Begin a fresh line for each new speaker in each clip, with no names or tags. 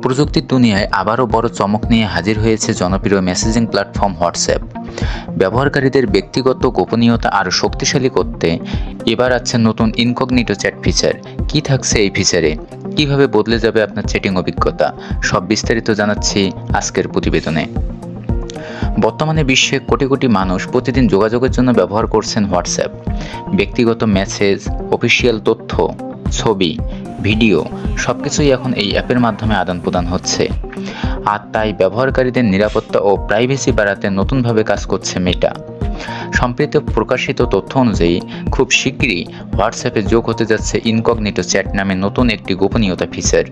প্রযুক্তির দুনিয়ায় আবারও বড় চমক নিয়ে হাজির হয়েছে জনপ্রিয় মেসেজিং প্ল্যাটফর্ম হোয়াটসঅ্যাপ। ব্যবহারকারীদের ব্যক্তিগত গোপনীয়তা আরও শক্তিশালী করতে এবার আছে নতুন ইনকগনিটো চ্যাট ফিচার। কী থাকছে এই ফিচারে, কিভাবে বদলে যাবে আপনার চ্যাটিং অভিজ্ঞতা, সব বিস্তারিত জানাচ্ছি আজকের প্রতিবেদনে। বর্তমানে বিশ্বে কোটি কোটি মানুষ প্রতিদিন যোগাযোগের জন্য ব্যবহার করছেন হোয়াটসঅ্যাপ। ব্যক্তিগত মেসেজ, অফিসিয়াল তথ্য, ছবি, ভিডিও সবকিছুই এখন এই অ্যাপের মাধ্যমে আদান প্রদান হচ্ছে। আর তাই ব্যবহারকারীদের নিরাপত্তা ও প্রাইভেসি বাড়াতে নতুনভাবে কাজ করছে মেটা। সম্প্রতি প্রকাশিত তথ্য অনুযায়ী খুব শীঘ্রই হোয়াটসঅ্যাপে যোগ হতে যাচ্ছে ইনকগনিটো চ্যাট নামে নতুন একটি গোপনীয়তা ফিচার।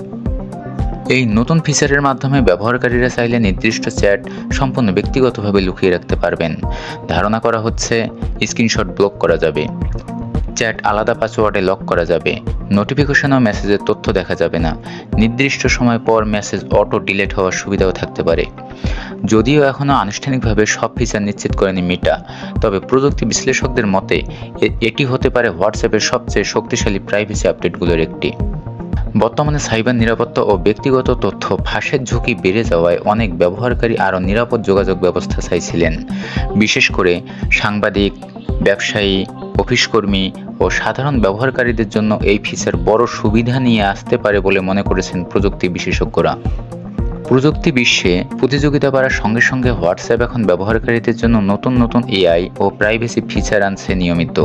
এই নতুন ফিচারের মাধ্যমে ব্যবহারকারীরা চাইলে নির্দিষ্ট চ্যাট সম্পূর্ণ ব্যক্তিগতভাবে লুকিয়ে রাখতে পারবেন। ধারণা করা হচ্ছে স্ক্রিনশট ব্লক করা যাবে, চ্যাট আলাদা পাসওয়ার্ডে লক করা যাবে, নোটিফিকেশন ও মেসেজের তথ্য দেখা যাবে না, নির্দিষ্ট সময় পর মেসেজ অটো ডিলিট হওয়ার সুবিধাও থাকতে পারে। যদিও এখনও আনুষ্ঠানিকভাবে সব ফিচার নিশ্চিত করেনি মেটা, তবে প্রযুক্তি বিশ্লেষকদের মতে এটি হতে পারে হোয়াটসঅ্যাপের সবচেয়ে শক্তিশালী প্রাইভেসি আপডেটগুলোর একটি। বর্তমানে সাইবার নিরাপত্তা ও ব্যক্তিগত তথ্য ফাঁসের ঝুঁকি বেড়ে যাওয়ায় অনেক ব্যবহারকারী আরও নিরাপদ যোগাযোগ ব্যবস্থা চাইছিলেন। বিশেষ করে সাংবাদিক, ব্যবসায়ী, অফিসকর্মী ও সাধারণ ব্যবহারকারীদের জন্য এই ফিচার বড় সুবিধা নিয়ে আসতে পারে বলে মনে করেছেন প্রযুক্তি বিশেষজ্ঞরা। প্রযুক্তি বিশ্বে প্রতিযোগিতা বাড়ার সঙ্গে সঙ্গে হোয়াটসঅ্যাপ এখন ব্যবহারকারীদের জন্য নতুন নতুন এআই ও প্রাইভেসি ফিচার আনছে নিয়মিত।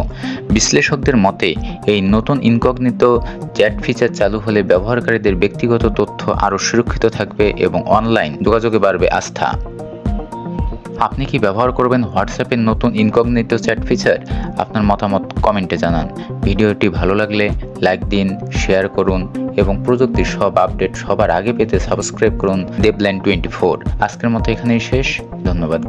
বিশ্লেষকদের মতে এই নতুন ইনকগনিটো চ্যাট ফিচার চালু হলে ব্যবহারকারীদের ব্যক্তিগত তথ্য আরও সুরক্ষিত থাকবে এবং অনলাইন যোগাযোগে বাড়বে আস্থা। আপনি কি ব্যবহার করবেন হোয়াটসঅ্যাপের নতুন ইনকগনিটো চ্যাট ফিচার? আপনার মতামত কমেন্টে জানান। ভিডিওটি ভালো লাগলে লাইক দিন, শেয়ার করুন এবং প্রযুক্তির সব আপডেট সবার আগে পেতে সাবস্ক্রাইব করুন দেবল্যান্ড 24। আজকের মতো এখানেই শেষ। ধন্যবাদ।